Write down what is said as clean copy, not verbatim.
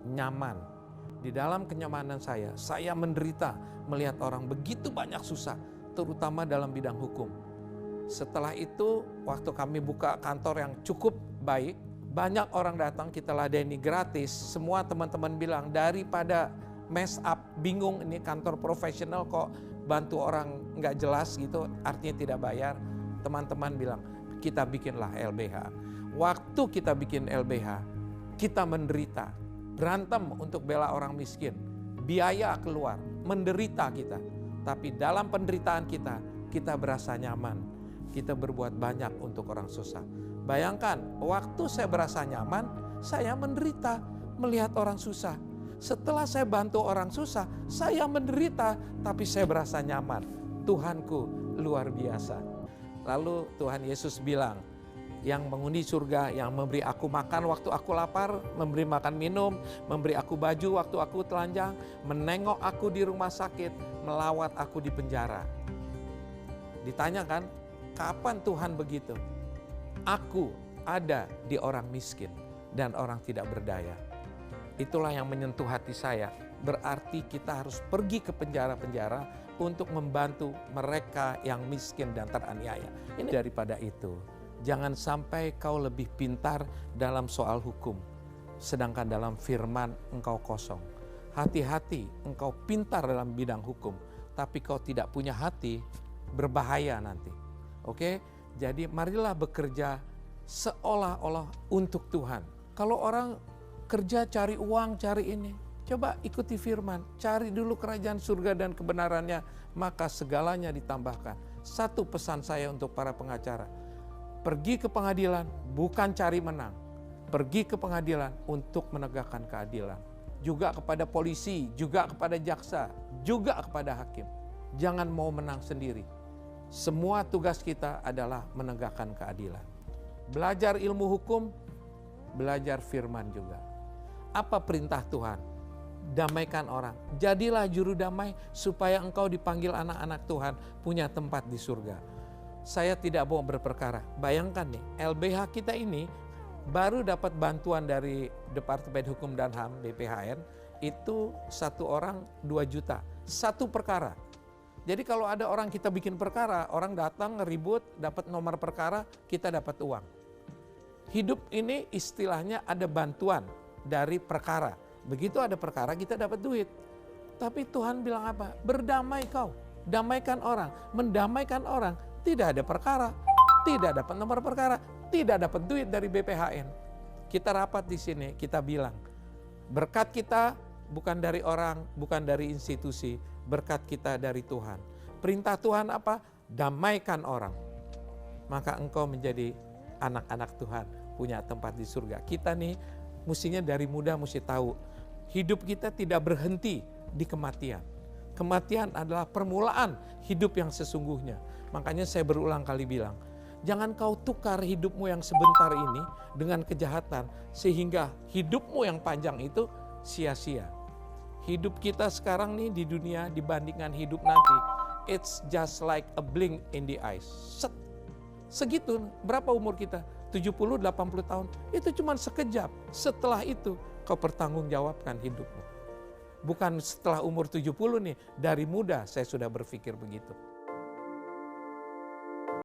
nyaman. Di dalam kenyamanan saya menderita melihat orang begitu banyak susah, terutama dalam bidang hukum. Setelah itu, waktu kami buka kantor yang cukup baik, banyak orang datang, kita ladeni gratis. Semua teman-teman bilang, daripada mess up, bingung ini kantor profesional kok bantu orang nggak jelas gitu, artinya tidak bayar. Teman-teman bilang, kita bikinlah LBH. Waktu kita bikin LBH, kita menderita, berantem untuk bela orang miskin, biaya keluar, menderita kita. Tapi dalam penderitaan kita berasa nyaman, kita berbuat banyak untuk orang susah. Bayangkan, waktu saya berasa nyaman, saya menderita melihat orang susah. Setelah saya bantu orang susah, saya menderita, tapi saya berasa nyaman. Tuhanku luar biasa. Lalu Tuhan Yesus bilang, yang menghuni surga, yang memberi aku makan waktu aku lapar, memberi makan minum, memberi aku baju waktu aku telanjang, menengok aku di rumah sakit, melawat aku di penjara. Ditanyakan, kapan Tuhan begitu? Aku ada di orang miskin dan orang tidak berdaya. Itulah yang menyentuh hati saya. Berarti kita harus pergi ke penjara-penjara untuk membantu mereka yang miskin dan teraniaya. Ini daripada itu. Jangan sampai kau lebih pintar dalam soal hukum, sedangkan dalam firman engkau kosong. Hati-hati, engkau pintar dalam bidang hukum, tapi kau tidak punya hati, berbahaya nanti. Oke? Jadi marilah bekerja seolah-olah untuk Tuhan. Kalau orang kerja cari uang, cari ini, coba ikuti firman, cari dulu kerajaan surga dan kebenarannya, maka segalanya ditambahkan. Satu pesan saya untuk para pengacara, pergi ke pengadilan bukan cari menang, pergi ke pengadilan untuk menegakkan keadilan. Juga kepada polisi, juga kepada jaksa, juga kepada hakim. Jangan mau menang sendiri. Semua tugas kita adalah menegakkan keadilan. Belajar ilmu hukum, belajar firman juga. Apa perintah Tuhan? Damaikan orang. Jadilah juru damai supaya engkau dipanggil anak-anak Tuhan punya tempat di surga. Saya tidak mau berperkara. Bayangkan nih, LBH kita ini baru dapat bantuan dari Departemen Hukum dan HAM BPHN, itu 1 orang 2 juta, 1 perkara. Jadi kalau ada orang kita bikin perkara, orang datang ribut, dapat nomor perkara, kita dapat uang. Hidup ini istilahnya ada bantuan dari perkara. Begitu ada perkara, kita dapat duit. Tapi Tuhan bilang apa? Berdamai kau, damaikan orang, mendamaikan orang. Tidak ada perkara, tidak dapat nomor perkara, tidak dapat duit dari BPHN. Kita rapat di sini, kita bilang, berkat kita bukan dari orang, bukan dari institusi, berkat kita dari Tuhan. Perintah Tuhan apa? Damaikan orang. Maka engkau menjadi anak-anak Tuhan, punya tempat di surga. Kita nih, mestinya dari muda mesti tahu, hidup kita tidak berhenti di kematian. Kematian adalah permulaan hidup yang sesungguhnya. Makanya saya berulang kali bilang, jangan kau tukar hidupmu yang sebentar ini dengan kejahatan, sehingga hidupmu yang panjang itu sia-sia. Hidup kita sekarang nih di dunia dibandingkan hidup nanti, it's just like a blink in the eyes. Segitu, berapa umur kita? 70-80 tahun, itu cuma sekejap. Setelah itu kau pertanggungjawabkan hidupmu. Bukan setelah umur 70 nih, dari muda saya sudah berpikir begitu.